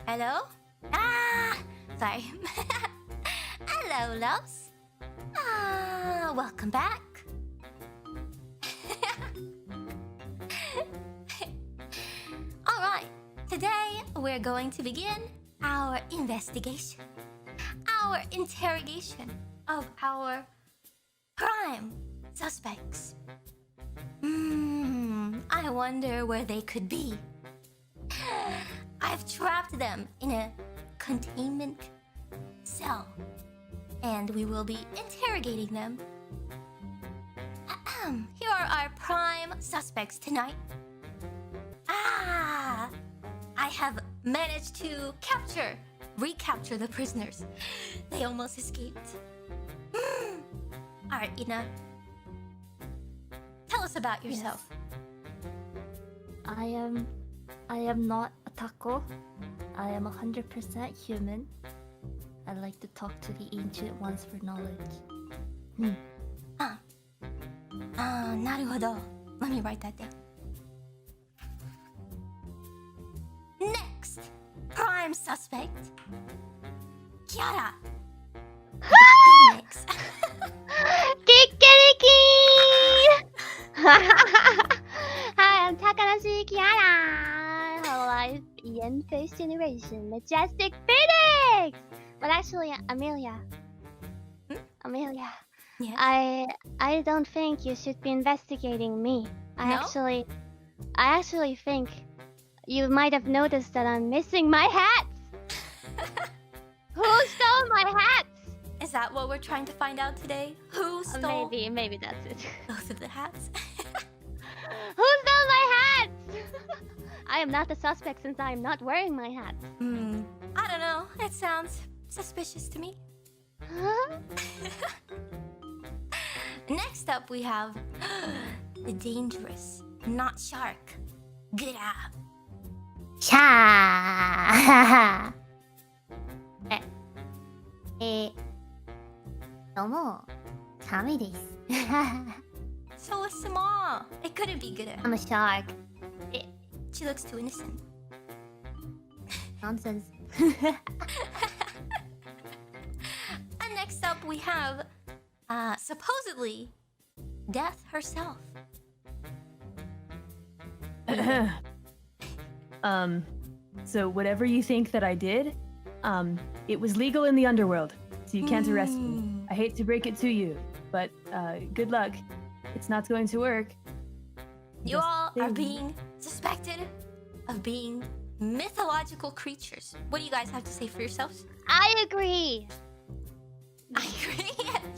Hello? Sorry. Hello, loves. Welcome back. Alright, today we're going to begin our investigation, our interrogation of our prime suspects. I wonder where they could be. I've trapped them in a containment cell, and we will be interrogating them. Here are our prime suspects tonight. I have managed to recapture the prisoners. They almost escaped. Alright, Ina. Tell us about yourself. Yes. I am not a taco. I am 100% human. I like to talk to the ancient ones for knowledge. なるほど. Let me write that down. Next, prime suspect, Kiara. Phoenix. Kikiriki! Hi, I'm Takanashi, Kiara. Hololive En first generation, majestic Phoenix. But actually, Amelia. Amelia. Yes. I don't think you should be investigating me. I actually think you might have noticed that I'm missing my hats. Who stole my hats? Is that what we're trying to find out today? Who stole Maybe that's it. both of the hats? Who stole my hats? I am not the suspect since I am not wearing my hat. I don't know. It sounds suspicious to me. Huh? Next up, we have the dangerous, not shark, Gura. シャーどうも、サメです。So small. It couldn't be Gura. I'm a shark. She looks too innocent. Nonsense. And next up, we have supposedly Death herself. So whatever you think that I did, it was legal in the underworld, so you can't arrest me. I hate to break it to you, but good luck. It's not going to work. You all are being suspected of being mythological creatures. What do you guys have to say for yourselves? I agree. I agree.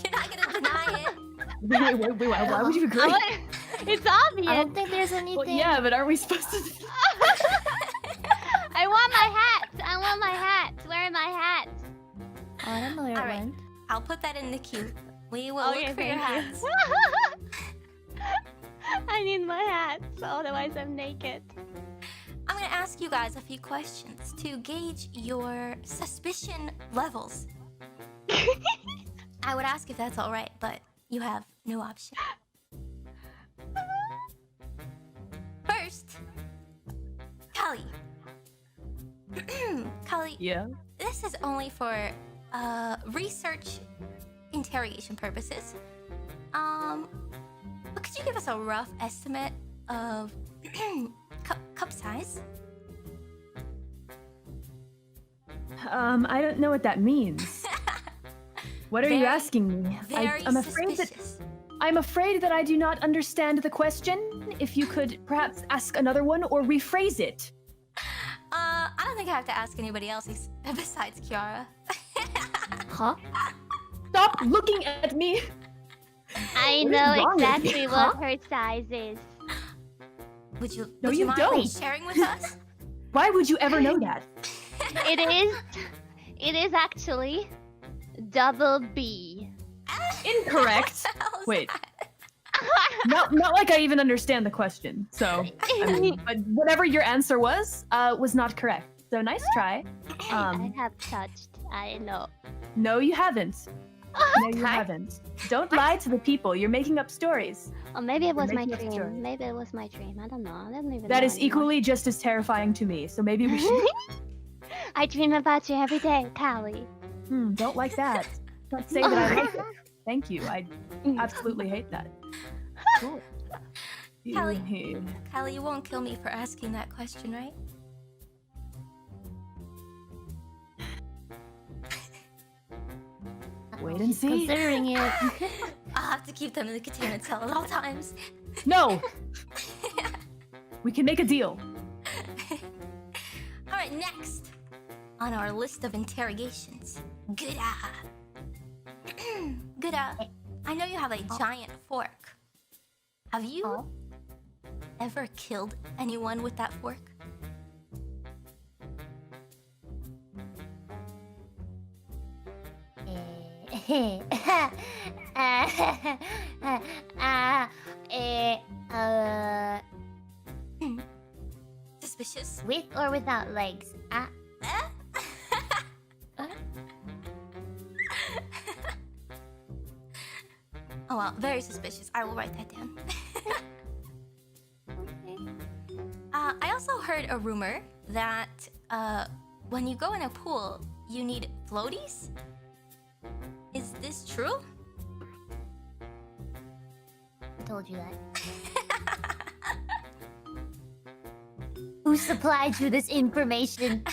You're not gonna deny it. Wait, why would you agree? It's obvious. I don't think there's anything. Well, yeah, but aren't we supposed to? I want my hat. I want my hat. Where are my hats? Oh, I don't know where All it right. went. I'll put that in the queue. We will look for your thank hats. I need my hats, otherwise I'm naked. I'm gonna ask you guys a few questions to gauge your suspicion levels. I would ask if that's alright, but you have no option. First, Kali. Kali, Yeah. this is only for research interrogation purposes. But could you give us a rough estimate of cup size? I don't know what that means. What are you asking me? I'm afraid that I do not understand the question. If you could perhaps ask another one or rephrase it. I don't think I have to ask anybody else besides Kiara. Huh? Stop looking at me. I What is know wrong with exactly you, what huh? her size is. Would you you mind don't. sharing with us? Why would you ever know that? It is actually double B. Incorrect. Wait. Not like I even understand the question. So, I mean, but whatever your answer was not correct. So nice try. I have touched. I know. No, you haven't. No, you haven't. Don't lie to the people. You're making up stories. Or maybe it was my making up stories. dream. Maybe it was my dream. I don't know. I don't even know That is anymore. equally just as terrifying to me. So maybe we should. I dream about you every day, Callie. Don't like that. Don't say that I like it. Thank you. I absolutely hate that. Cool. Callie, you won't kill me for asking that question, right? Wait and see. Considering it. I'll have to keep them in the containment cell at all times. No! We can make a deal. Alright, next on our list of interrogations, Gura. Gura, I know you have a giant fork. Have you ever killed anyone with that fork? Suspicious? With or without legs? Oh well, very suspicious. I will write that down. I also heard a rumor that when you go in a pool, you need floaties? Is this true? I told you that. Who supplied you this information?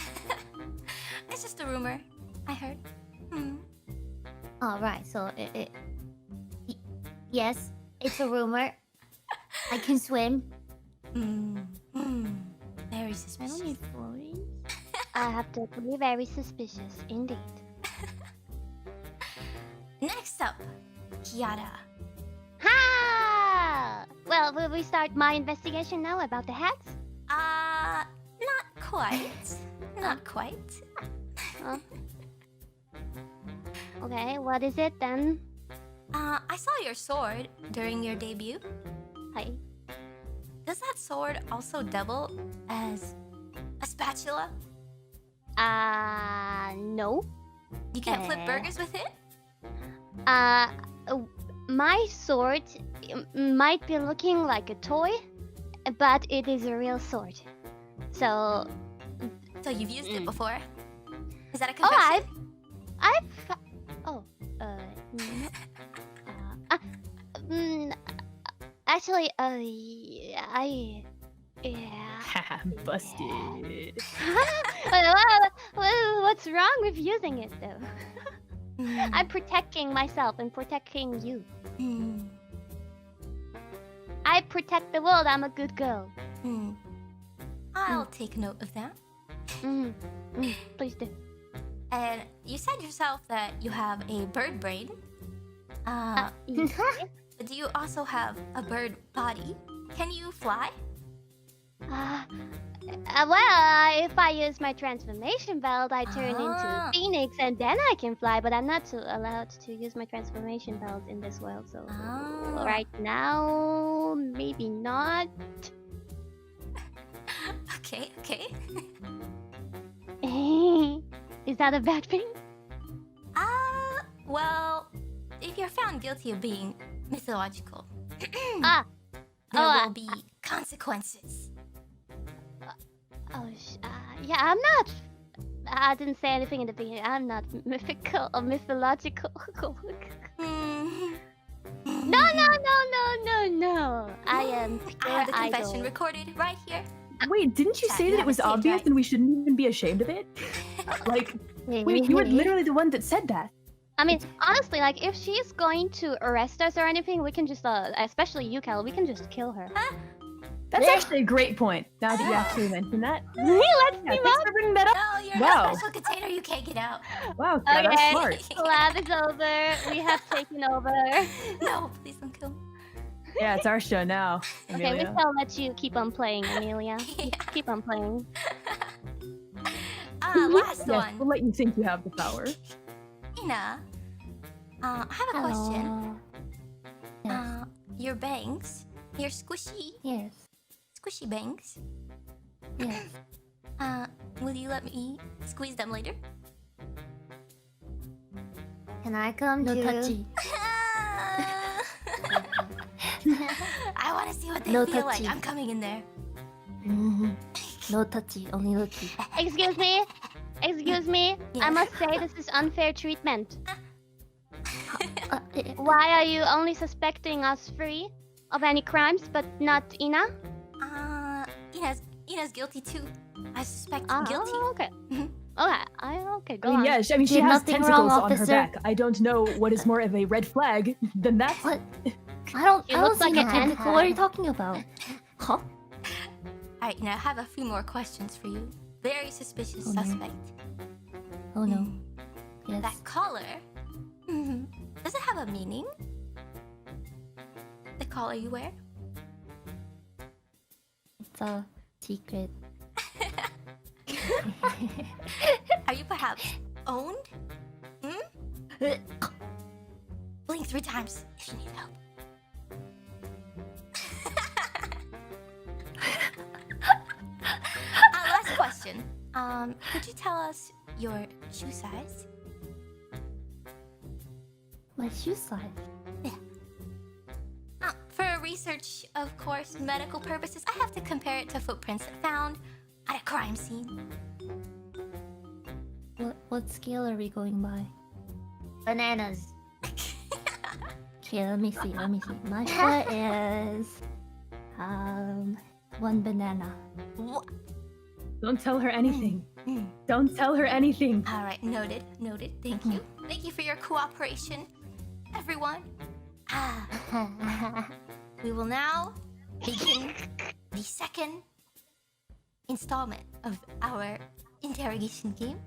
It's just a rumor. I heard. Alright, so yes, it's a rumor. I can swim. Very suspicious. I don't need floaties. I have to be very suspicious, indeed. Next up, Kiara. Ha! Well, will we start my investigation now about the hats? Not quite. Not quite. Okay, what is it then? I saw your sword during your debut. Hi. Does that sword also double as a spatula? No. You can't flip burgers with it? My sword might be looking like a toy, but it is a real sword. So you've used it before? Is that a Oh, confession? Actually, Busted. What's wrong with using it though? I'm protecting myself and protecting you. I protect the world. I'm a good girl. I'll take note of that. Please do. And you said yourself that you have a bird brain. Do you also have a bird body? Can you fly? If I use my transformation belt, I turn into a phoenix and then I can fly, but I'm not allowed to use my transformation belt in this world, so right now, maybe not. Okay. Is that a bad thing? Well, if you're found guilty of being mythological, Ah. there will be consequences. Yeah, I'm not. I didn't say anything in the beginning. I'm not mythical or mythological. No. I am pure I have the confession idol. recorded right here. Wait, didn't you Chat, say you that it haven't was seen it, obvious right? and we shouldn't even be ashamed of it? Like, wait, you were literally the one that said that. I mean, honestly, like, if she's going to arrest us or anything, we can just, especially you, Cal, we can just kill her. That's actually a great point. Now that you actually mentioned that. Let's Yeah, team thanks up. for bringing that up. No, you're in Wow. a special container. You can't get out. Wow, yeah, that's Okay, smart. lab is over. We have taken over. No, please don't kill me. Yeah, it's our show now, Okay, we Amelia. shall let you keep on playing, Amelia. Yeah. Keep on playing. Last Yes, one. we'll let you think you have the power. Ina, I have a question. Yes. Your bangs, your squishy bangs. Yes. Will you let me squeeze them later? Can I come No too? touchy. I want to see what they No feel like. touchy. I'm coming in there. No touchy, only looky. Excuse me? Excuse me, Yeah. I must say this is unfair treatment. Eh, Why are you only suspecting us free of any crimes, but not Ina? Ina's guilty too. I suspect Oh, guilty. okay. Mhm. Okay, go I mean, on. yeah, she Did has nothing tentacles wrong, on her officer. back. I don't know what is more of a red flag than that. What? I don't She looks see like no an tentacle. What are you ant. talking about? Huh? Alright, now I have a few more questions for you. Very suspicious Oh, no. suspect. Oh no. Mm. Yes. That collar. Does it have a meaning? The collar you wear? It's a secret. Are you perhaps owned? Blink 3 times if you need help. Last question. Could you tell us your shoe size? My shoe size. For research, of course, medical purposes, I have to compare it to footprints found at a crime scene. What scale are we going by? Bananas. Okay, let me see. My foot is 1 banana. What? Don't tell her anything. Don't tell her anything. All right, noted. Thank you. Thank you for your cooperation, everyone. We will now begin the second installment of our interrogation game.